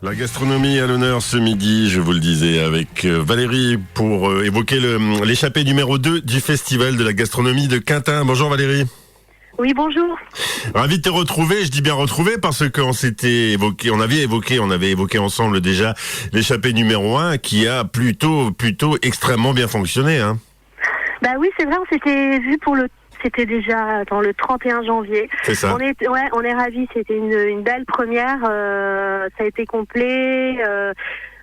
La gastronomie à l'honneur ce midi, je vous le disais, avec Valérie pour évoquer l'échappée numéro 2 du Festival de la gastronomie de Quintin. Bonjour Valérie. Oui, bonjour. Ravi de te retrouver, je dis bien retrouver parce qu'on s'était évoqué, on avait évoqué ensemble déjà l'échappée numéro 1 qui a plutôt extrêmement bien fonctionné, hein. Bah oui, c'est vrai, on s'était vu c'était déjà dans le 31 janvier. C'est ça. On est ravis, c'était une belle première, ça a été complet,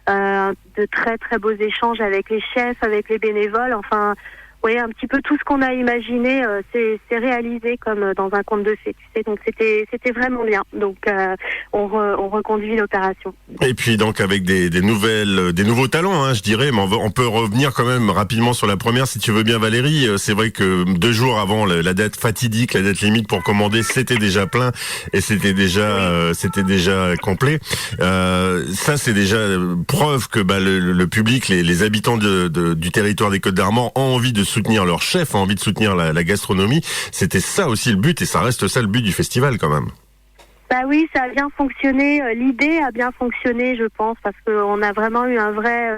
de très très beaux échanges avec les chefs, avec les bénévoles, enfin, oui, un petit peu tout ce qu'on a imaginé, c'est réalisé comme dans un conte de fées, tu sais, donc c'était vraiment bien. Donc on reconduit l'opération. Et puis donc avec des nouveaux talents, hein, je dirais, mais on peut revenir quand même rapidement sur la première, si tu veux bien Valérie. C'est vrai que 2 jours avant la date fatidique, la date limite pour commander, c'était déjà plein et c'était déjà complet. Ça c'est déjà preuve que le public, les habitants du territoire des Côtes-d'Armor ont envie de soutenir leur chef, ont envie de soutenir la gastronomie. C'était ça aussi le but et ça reste ça le but du festival quand même. Bah oui, ça a bien fonctionné. L'idée a bien fonctionné, je pense, parce qu'on a vraiment eu un vrai.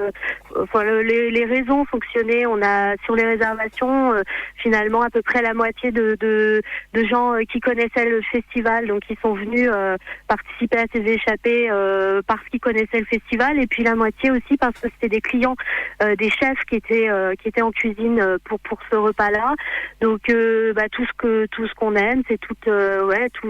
Les raisons ont fonctionné. On a sur les réservations finalement à peu près la moitié de gens qui connaissaient le festival, donc qui sont venus participer à ces échappées parce qu'ils connaissaient le festival, et puis la moitié aussi parce que c'était des clients, des chefs qui étaient en cuisine pour ce repas-là. Donc tout ce qu'on aime, c'est tout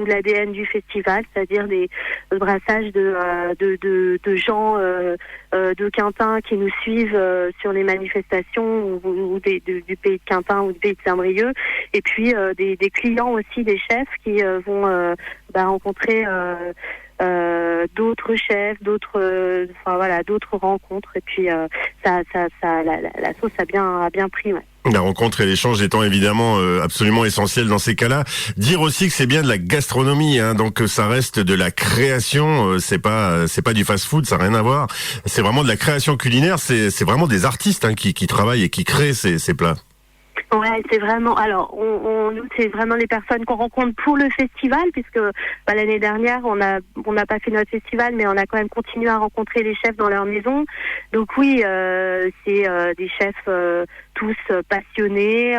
l'ADN du festival. C'est-à-dire le brassage de gens de Quintin qui nous suivent sur les manifestations ou du pays de Quintin ou du pays de Saint-Brieuc, et puis des clients aussi, des chefs qui vont rencontrer d'autres chefs, d'autres rencontres, et puis la sauce a bien pris. Ouais. La rencontre et l'échange étant évidemment absolument essentiel dans ces cas-là. Dire aussi que c'est bien de la gastronomie, hein, donc ça reste de la création. C'est pas du fast-food, ça n'a rien à voir. C'est vraiment de la création culinaire. C'est vraiment des artistes qui travaillent et qui créent ces plats. Ouais, c'est vraiment. Alors, nous, c'est vraiment les personnes qu'on rencontre pour le festival, puisque l'année dernière, on n'a pas fait notre festival, mais on a quand même continué à rencontrer les chefs dans leur maison. Donc oui, c'est des chefs tous passionnés,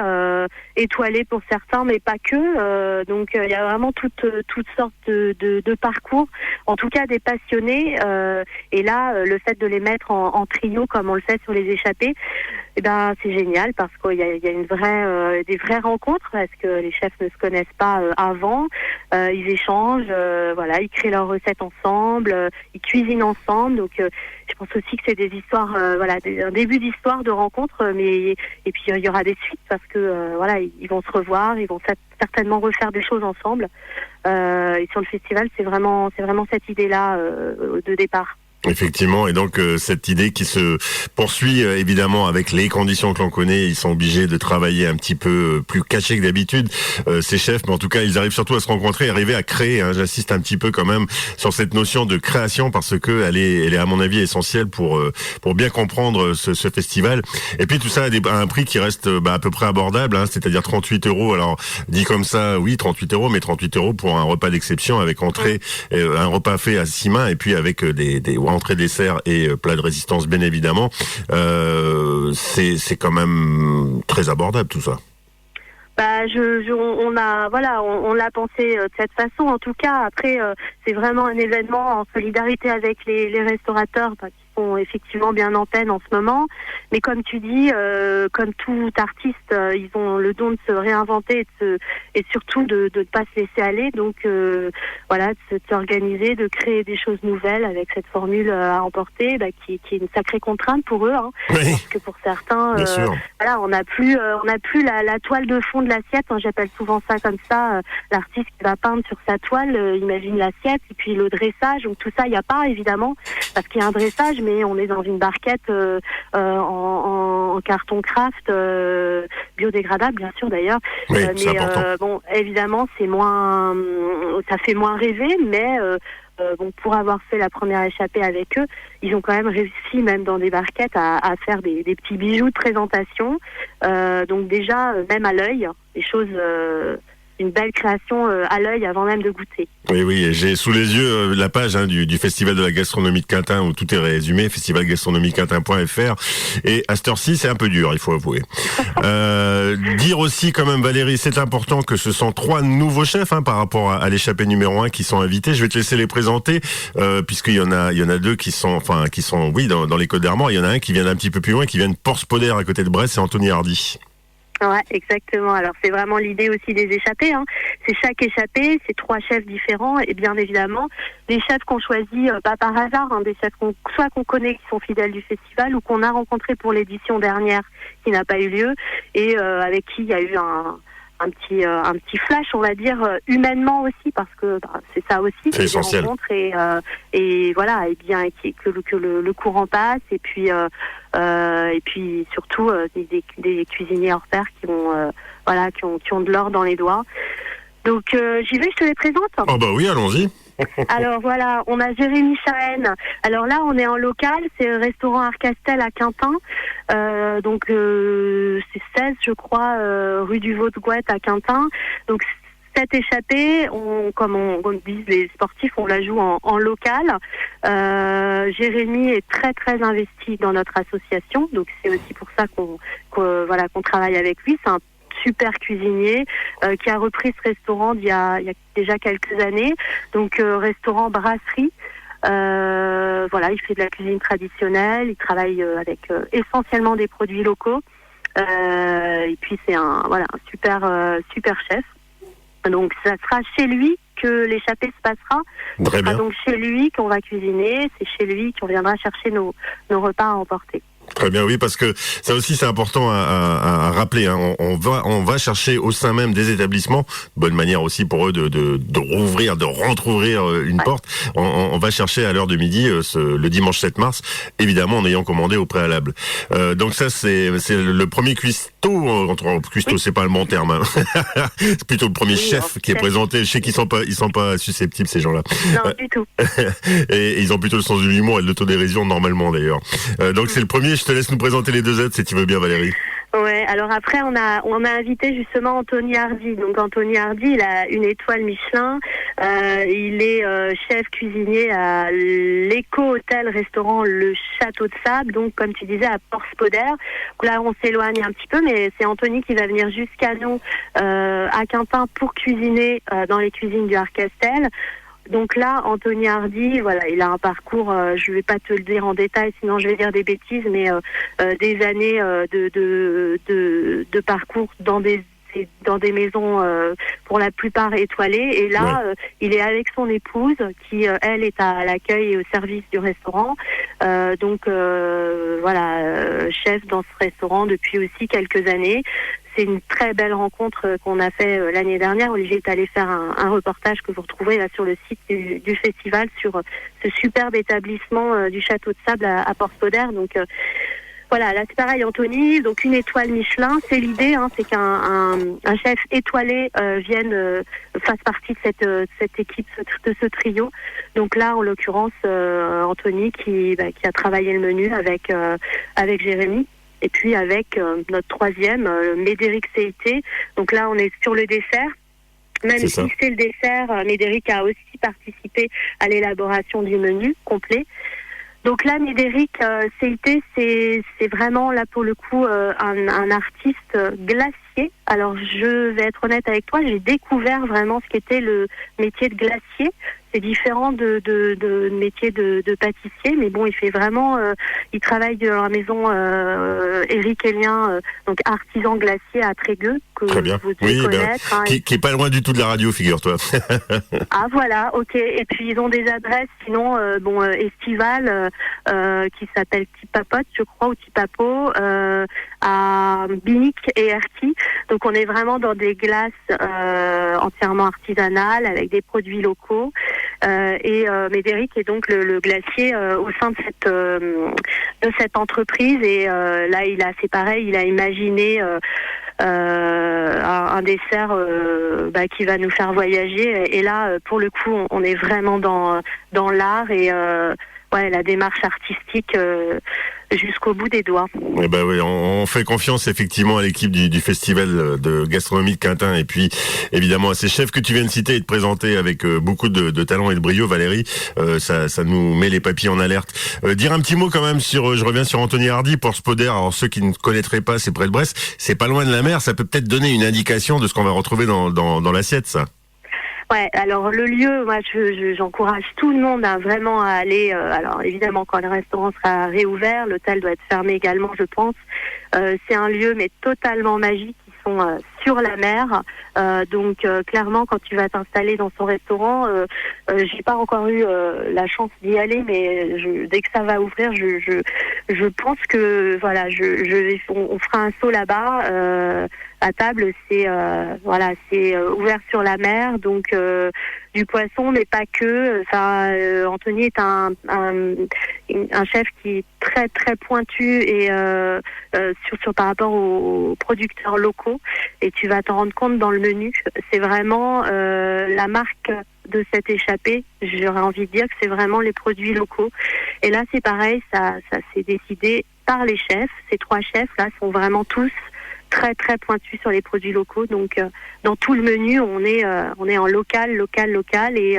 étoilés pour certains, mais pas que. Donc il y a vraiment toutes sortes de parcours. En tout cas, des passionnés. Et là, le fait de les mettre en trio, comme on le fait sur les échappées, c'est génial parce qu'il y a des vraies rencontres, parce que les chefs ne se connaissent pas avant. Ils échangent, ils créent leurs recettes ensemble, ils cuisinent ensemble. Donc je pense aussi que c'est des histoires, un début d'histoire de rencontre, et puis il y aura des suites parce que ils vont se revoir, ils vont certainement refaire des choses ensemble. Et sur le festival, c'est vraiment cette idée-là de départ. Effectivement, et donc cette idée qui se poursuit évidemment avec les conditions que l'on connaît. Ils sont obligés de travailler un petit peu plus caché que d'habitude, ces chefs, mais en tout cas ils arrivent surtout à se rencontrer, arriver à créer, hein. J'insiste un petit peu quand même sur cette notion de création parce que elle est à mon avis essentielle pour bien comprendre ce festival. Et puis tout ça à un prix qui reste à peu près abordable, hein, c'est-à-dire 38 €. Alors dit comme ça, oui, 38 €, mais 38 € pour un repas d'exception avec entrée, un repas fait à 6 mains et puis avec des entrée, dessert et plat de résistance bien évidemment. C'est quand même très abordable tout ça. On l'a pensé de cette façon. En tout cas, après, c'est vraiment un événement en solidarité avec les restaurateurs qui sont effectivement bien en peine en ce moment. Mais comme tu dis, comme tout artiste, ils ont le don de se réinventer et surtout de ne pas se laisser aller. Donc, de s'organiser, de créer des choses nouvelles avec cette formule à emporter, qui est une sacrée contrainte pour eux. Hein, oui. Parce que pour certains, on n'a plus la toile de fond de l'assiette. Hein, j'appelle souvent ça comme ça. L'artiste qui va peindre sur sa toile, imagine l'assiette et puis le dressage. Donc tout ça, il n'y a pas évidemment parce qu'il y a un dressage, mais on est dans une barquette en carton craft biodégradable, bien sûr d'ailleurs. Oui, c'est important. Évidemment, ça fait moins rêver, mais pour avoir fait la première échappée avec eux, ils ont quand même réussi, même dans des barquettes, à faire des petits bijoux de présentation. Donc déjà, même à l'œil, les choses une belle création à l'œil avant même de goûter. Oui, j'ai sous les yeux la page du Festival de la gastronomie de Quintin où tout est résumé, festivalgastronomiequintin.fr. Et à cette heure-ci, c'est un peu dur, il faut avouer. Dire aussi quand même, Valérie, c'est important que ce sont 3 nouveaux chefs par rapport à l'échappée numéro 1 qui sont invités. Je vais te laisser les présenter puisqu'il y en a 2 qui sont oui dans les Côtes d'Armor. Il y en a un qui vient d'un petit peu plus loin, qui vient de Porspoder à côté de Brest, c'est Anthony Hardy. Ouais, exactement. Alors c'est vraiment l'idée aussi des échappées. C'est chaque échappée, c'est 3 chefs différents et bien évidemment des chefs qu'on choisit pas par hasard, des chefs qu'on connaît qui sont fidèles du festival ou qu'on a rencontrés pour l'édition dernière qui n'a pas eu lieu et avec qui il y a eu un petit flash, on va dire, humainement aussi, parce que c'est ça aussi, c'est essentiel. Rencontres et voilà, et bien que le courant passe et puis surtout des cuisiniers hors pair qui ont de l'or dans les doigts. Donc j'y vais, je te les présente. Oh bah oui, allons-y. Alors voilà, on a Jérémy Chahen. Alors là, on est en local, c'est le restaurant Arcastel à Quintin. Donc c'est 16, je crois, rue du Vaude-Gouette à Quintin. Donc cette échappée, comme on dit les sportifs, on la joue en local. Jérémy est très très investi dans notre association, donc c'est aussi pour ça qu'on travaille avec lui. C'est un super cuisinier qui a repris ce restaurant il y a déjà quelques années, donc restaurant brasserie. Il fait de la cuisine traditionnelle, il travaille avec essentiellement des produits locaux et puis c'est un super chef. Donc ça sera chez lui que l'échappée se passera. Très bien. Donc chez lui qu'on va cuisiner, c'est chez lui qu'on viendra chercher nos repas à emporter. Très bien, oui, parce que ça aussi c'est important à rappeler. On va chercher au sein même des établissements, bonne manière aussi pour eux de rouvrir, de rentrouvrir une porte. On va chercher à l'heure de midi, le dimanche 7 mars, évidemment en ayant commandé au préalable. Donc ça c'est le premier cuistot. Cuistot, c'est pas le bon terme. C'est plutôt le premier chef qui est présenté. Je sais qu'ils sont pas susceptibles ces gens-là. Non, du tout. et ils ont plutôt le sens de l'humour et de l'autodérision normalement d'ailleurs. Donc c'est le premier. Je te laisse nous présenter les 2 autres si tu veux bien, Valérie. Ouais, alors après on a invité justement Anthony Hardy. Donc Anthony Hardy, il a une étoile Michelin. Il est chef cuisinier à l'éco-hôtel restaurant Le Château de Sable. Donc comme tu disais à Porspoder. Là on s'éloigne un petit peu, mais c'est Anthony qui va venir jusqu'à nous à Quintin pour cuisiner dans les cuisines du Arcastel. Donc là, Anthony Hardy, il a un parcours, je vais pas te le dire en détail, sinon je vais dire des bêtises, mais des années de parcours dans des maisons pour la plupart étoilées. Et là, il est avec son épouse qui, elle, est à l'accueil et au service du restaurant. Chef dans ce restaurant depuis aussi quelques années. C'est une très belle rencontre qu'on a fait l'année dernière. Olivier est allé faire un reportage que vous retrouvez là sur le site du festival sur ce superbe établissement du Château de Sable à Porspoder. Donc là c'est pareil, Anthony, donc une étoile Michelin, c'est l'idée, c'est qu'un chef étoilé fasse partie de cette équipe, de ce trio. Donc là, en l'occurrence, Anthony qui a travaillé le menu avec Jérémy. Et puis avec notre troisième, Médéric CIT. Donc là, on est sur le dessert. Même si c'est le dessert, Médéric a aussi participé à l'élaboration du menu complet. Donc là, Médéric CIT, c'est vraiment, là pour le coup, un artiste glacier. Alors, je vais être honnête avec toi, j'ai découvert vraiment ce qu'était le métier de glacier. C'est différent de métier de pâtissier, mais bon, il fait vraiment, il travaille dans la maison Éric Hélien, donc artisan glacier à Trégueux, que très bien. Vous devez connaître. Qui est pas loin du tout de la radio, figure-toi. Ah voilà, ok. Et puis ils ont des adresses, sinon estivales, qui s'appellent Tipapote, je crois, ou Tipapo, à Binic et Erquy. Donc on est vraiment dans des glaces entièrement artisanales avec des produits locaux. Médéric est donc le glacier au sein de cette entreprise. Et là, c'est pareil, il a imaginé un dessert qui va nous faire voyager. Et là, pour le coup, on est vraiment dans l'art et la démarche artistique jusqu'au bout des doigts. Eh ben oui, on fait confiance effectivement à l'équipe du festival de gastronomie de Quintin et puis évidemment à ces chefs que tu viens de citer et de présenter avec beaucoup de talent et de brio, Valérie. Ça nous met les papilles en alerte. Dire un petit mot quand même je reviens sur Anthony Hardy pour Spoder. Alors ceux qui ne connaîtraient pas, c'est près de Brest, c'est pas loin de la mer. Ça peut peut-être donner une indication de ce qu'on va retrouver dans l'assiette, ça. Ouais, alors le lieu, moi j'encourage tout le monde vraiment à aller. Alors évidemment quand le restaurant sera réouvert, l'hôtel doit être fermé également, je pense. C'est un lieu mais totalement magique. Ils sont sur la mer, donc clairement quand tu vas t'installer dans son restaurant, j'ai pas encore eu la chance d'y aller, mais dès que ça va ouvrir, je pense que voilà, on fera un saut là-bas. À table, c'est ouvert sur la mer, donc du poisson, mais pas que. Enfin, Anthony est un chef qui est très très pointu et sur par rapport aux producteurs locaux. Et tu vas t'en rendre compte dans le menu. C'est vraiment la marque de cette échappée. J'aurais envie de dire que c'est vraiment les produits locaux. Et là, c'est pareil, ça s'est décidé par les chefs. Ces 3 chefs là sont vraiment tous très très pointu sur les produits locaux, donc dans tout le menu on est en local et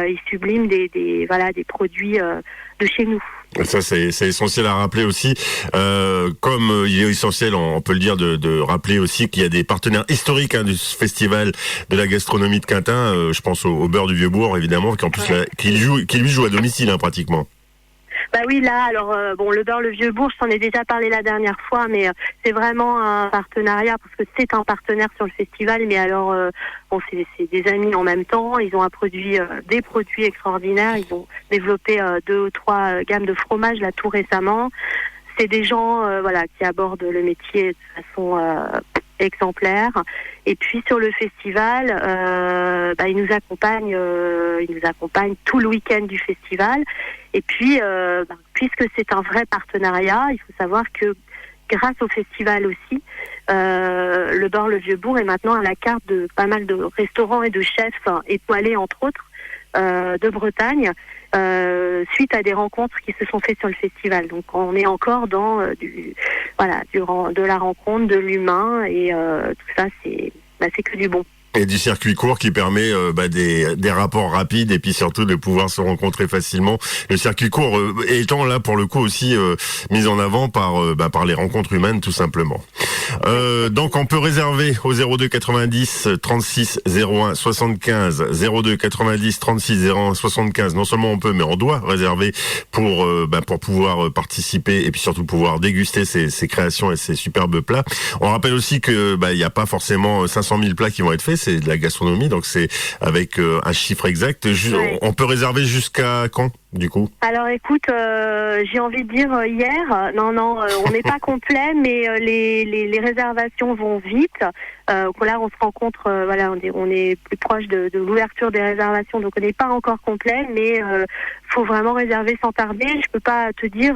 ils subliment des produits de chez nous. Ça c'est essentiel à rappeler aussi, comme il est essentiel, on peut le dire, de rappeler aussi qu'il y a des partenaires historiques du festival de la gastronomie de Quintin. Je pense au beurre du Vieux-Bourg évidemment, qui en plus qui lui joue à domicile pratiquement. Bah oui, là, alors le beurre le Vieux-Bourg, je t'en ai déjà parlé la dernière fois, mais c'est vraiment un partenariat parce que c'est un partenaire sur le festival. Mais alors, c'est des amis en même temps. Ils ont des produits extraordinaires. Ils ont développé 2 ou 3 gammes de fromages là tout récemment. C'est des gens qui abordent le métier de façon exemplaire. Et puis sur le festival, ils nous accompagnent tout le week-end du festival. Et puis, puisque c'est un vrai partenariat, il faut savoir que grâce au festival aussi, le beurre le Vieux-Bourg est maintenant à la carte de pas mal de restaurants et de chefs étoilés entre autres de Bretagne, suite à des rencontres qui se sont faites sur le festival. Donc on est encore dans de la rencontre, de l'humain, et tout ça c'est que du bon. Et du circuit court qui permet des rapports rapides et puis surtout de pouvoir se rencontrer facilement. Le circuit court étant là pour le coup aussi mis en avant par les rencontres humaines tout simplement. Donc on peut réserver au 02 90 36 01 75 02 90 36 01 75. Non seulement on peut, mais on doit réserver pour pouvoir participer et puis surtout pouvoir déguster ces créations et ces superbes plats. On rappelle aussi que il y a pas forcément 500 000 plats qui vont être faits. C'est de la gastronomie, donc c'est avec un chiffre exact. On peut réserver jusqu'à quand, du coup? Alors écoute, j'ai envie de dire hier. Non, on n'est pas complet, mais les réservations vont vite. Là, on se rencontre, on est plus proche de l'ouverture des réservations, donc on n'est pas encore complet, mais faut vraiment réserver sans tarder. Je peux pas te dire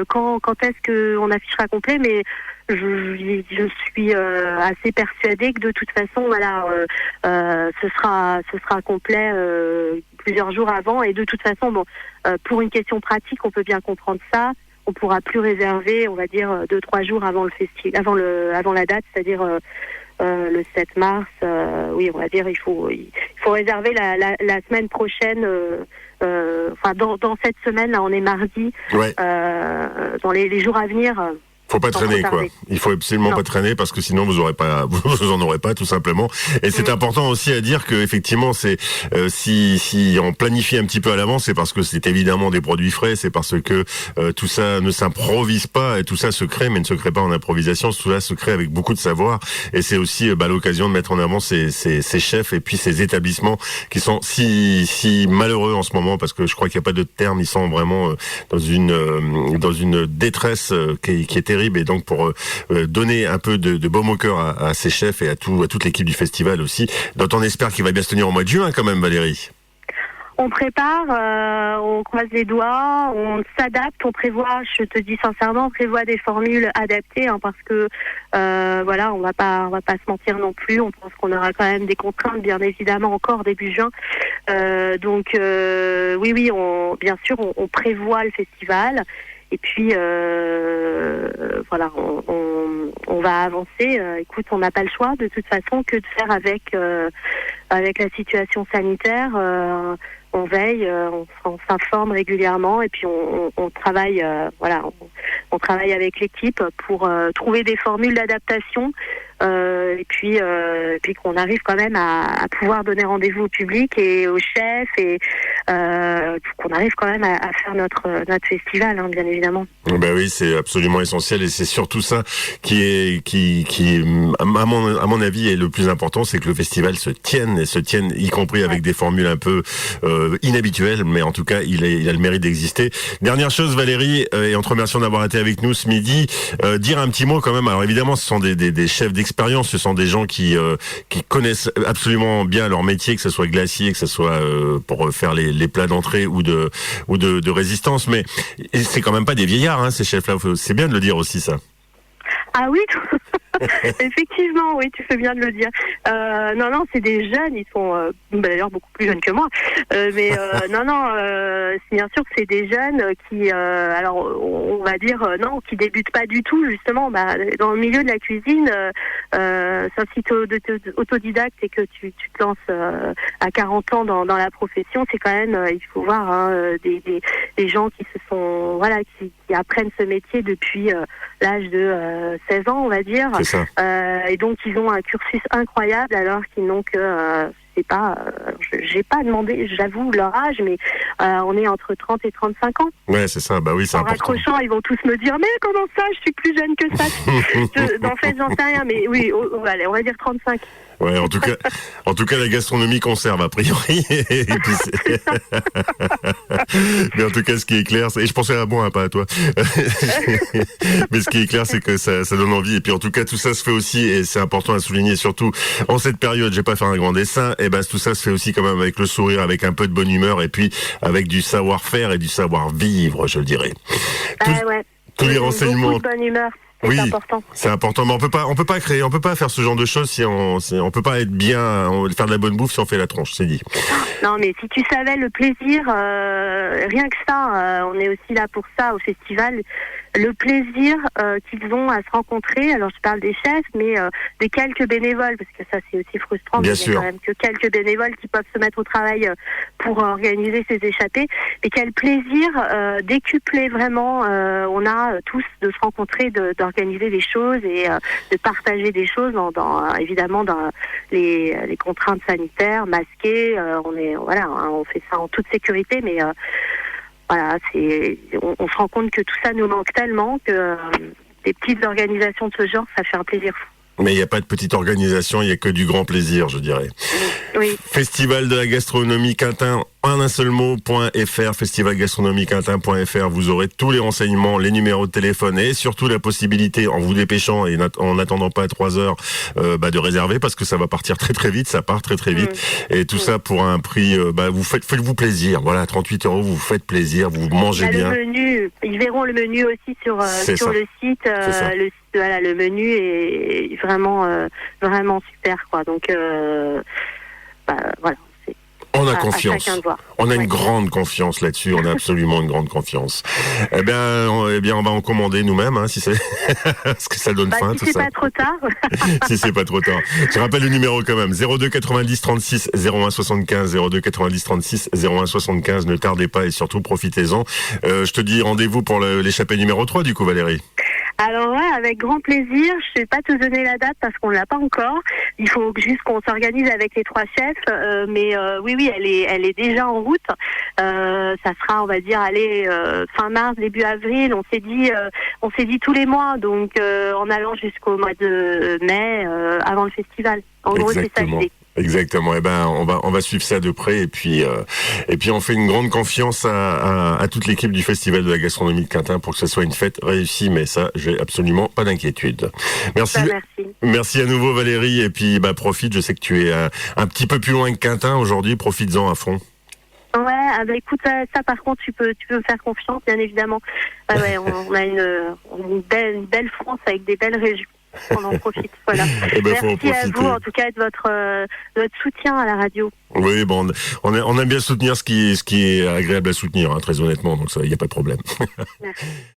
quand est-ce qu'on affichera complet, mais je suis assez persuadée que de toute façon, ce sera complet plusieurs jours avant. Et de toute façon, pour une question pratique, on peut bien comprendre ça. On pourra plus réserver, on va dire 2-3 jours avant le festival, avant la date, c'est-à-dire le 7 mars. Oui, on va dire il faut réserver la semaine prochaine. Dans cette semaine, là, on est mardi. Ouais. Dans les jours à venir. Faut pas traîner, quoi. Il faut absolument pas traîner parce que sinon vous en aurez pas tout simplement. Et c'est important aussi à dire que effectivement c'est si on planifie un petit peu à l'avance, c'est parce que c'est évidemment des produits frais, c'est parce que tout ça ne s'improvise pas et tout ça se crée, mais ne se crée pas en improvisation. Tout ça se crée avec beaucoup de savoir et c'est aussi l'occasion de mettre en avant ces chefs et puis ces établissements qui sont si malheureux en ce moment parce que je crois qu'il n'y a pas de terme. Ils sont vraiment dans une détresse qui est terrible. Et donc pour donner un peu de baume au cœur à ces chefs et à toute l'équipe du festival aussi, dont on espère qu'il va bien se tenir au mois de juin quand même, Valérie. On prépare, on croise les doigts, on s'adapte, on prévoit, je te dis sincèrement, on prévoit des formules adaptées, hein, parce que voilà, on va pas se mentir non plus. On pense qu'on aura quand même des contraintes, bien évidemment, encore début juin. Donc oui, bien sûr, on prévoit le festival. Et puis voilà, on va avancer. Écoute, on n'a pas le choix de toute façon que de faire avec la situation sanitaire. On veille, on s'informe régulièrement et puis on travaille. Voilà, on travaille avec l'équipe pour trouver des formules d'adaptation. Et puis qu'on arrive quand même à pouvoir donner rendez-vous au public et aux chefs et qu'on arrive quand même à faire notre festival, hein, bien évidemment. Ben oui, c'est absolument essentiel et c'est surtout ça qui à mon avis est le plus important, c'est que le festival se tienne y compris avec des formules un peu inhabituelles, mais en tout cas il a le mérite d'exister. Dernière chose, Valérie, et en te remerciant d'avoir été avec nous ce midi, dire un petit mot quand même. Alors évidemment, ce sont des chefs d'expérience, ce sont des gens qui connaissent absolument bien leur métier, que ce soit glacier, que ce soit pour faire les plats d'entrée ou de résistance, mais c'est quand même pas des vieillards, hein, ces chefs-là. C'est bien de le dire aussi, ça. Ah oui, effectivement, oui, tu fais bien de le dire. Non, c'est des jeunes, ils sont d'ailleurs beaucoup plus jeunes que moi. Mais bien sûr que c'est des jeunes qui, alors on va dire qui débutent pas du tout justement. Dans le milieu de la cuisine, sauf si tu es autodidacte et que tu te lances à 40 ans dans la profession, c'est quand même, il faut voir des gens qui se sont qui apprennent ce métier depuis l'âge de 16 ans, on va dire. C'est ça. Et donc ils ont un cursus incroyable alors qu'ils n'ont que j'ai pas demandé, j'avoue leur âge, mais on est entre 30 et 35 ans. Ouais, c'est ça. Bah oui, c'est important. En raccrochant, ils vont tous me dire mais comment ça, je suis plus jeune que ça. En fait, j'en sais rien, mais oui, on va dire 35. Ouais, en tout cas, la gastronomie conserve, a priori. Et puis mais en tout cas, ce qui est clair, et je pensais à moi, pas à toi. Mais ce qui est clair, c'est que ça donne envie. Et puis, en tout cas, tout ça se fait aussi, et c'est important à souligner, surtout en cette période, j'ai pas fait un grand dessin, et tout ça se fait aussi quand même avec le sourire, avec un peu de bonne humeur, et puis avec du savoir-faire et du savoir-vivre, je le dirais. Tous les renseignements. Beaucoup de bonne humeur. Oui, c'est important. C'est important, mais on peut pas faire ce genre de choses si on peut pas être bien, faire de la bonne bouffe si on fait la tronche, c'est dit. Non, mais si tu savais le plaisir, rien que ça, on est aussi là pour ça au festival, le plaisir qu'ils ont à se rencontrer. Alors je parle des chefs, mais des quelques bénévoles, parce que ça c'est aussi frustrant. Bien sûr. Il y a quand même que quelques bénévoles qui peuvent se mettre au travail pour organiser ces échappées. Et quel plaisir décuplé vraiment on a tous de se rencontrer, d'organiser des choses et de partager des choses évidemment dans les contraintes sanitaires, masquées. On fait ça en toute sécurité, mais on se rend compte que tout ça nous manque tellement que des petites organisations de ce genre, ça fait un plaisir fou. Mais il n'y a pas de petite organisation, il n'y a que du grand plaisir, je dirais. Oui. Festival de la gastronomie Quintin, en un seul mot.fr, festivalgastronomiequintin.fr. Vous aurez tous les renseignements, les numéros de téléphone et surtout la possibilité, en vous dépêchant et en n'attendant pas 3 heures, de réserver parce que ça va partir très très vite, ça part très très vite. Et tout ça pour un prix, faites-vous plaisir. Voilà, 38 €, vous faites plaisir, vous mangez bien. Le menu, ils verront le menu aussi sur le site. Le menu est vraiment super, quoi. Donc voilà. On a confiance. On a une grande confiance là-dessus. On a absolument une grande confiance. Eh bien, on va en commander nous-mêmes, hein, si c'est parce que ça donne faim, tout ça. Si c'est pas trop tard. Si c'est pas trop tard. Je rappelle le numéro quand même. 02 90 36 01 75. 02 90 36 01 75. Ne tardez pas et surtout profitez-en. Je te dis rendez-vous pour l'échappée numéro 3 du coup, Valérie. Alors avec grand plaisir. Je vais pas te donner la date parce qu'on l'a pas encore. Il faut juste qu'on s'organise avec les 3 chefs. Mais oui, elle est déjà en route. Ça sera, on va dire, fin mars, début avril. On s'est dit tous les mois, donc en allant jusqu'au mois de mai, avant le festival. En gros, c'est ça l'idée. Exactement. On va suivre ça de près et puis on fait une grande confiance à toute l'équipe du Festival de la gastronomie de Quintin pour que ce soit une fête réussie. Mais ça, j'ai absolument pas d'inquiétude. Merci. Merci à nouveau, Valérie. Et puis, profite. Je sais que tu es un petit peu plus loin que Quintin aujourd'hui. Profites-en à fond. Ouais, bah écoute, ça par contre, tu peux me faire confiance, bien évidemment. Ouais, on a une belle France avec des belles régions. On en profite, voilà. Eh ben, Merci à vous, en tout cas, de votre soutien à la radio. Oui, bon, on aime bien soutenir ce qui est agréable à soutenir, hein, très honnêtement, donc ça, il n'y a pas de problème. Merci.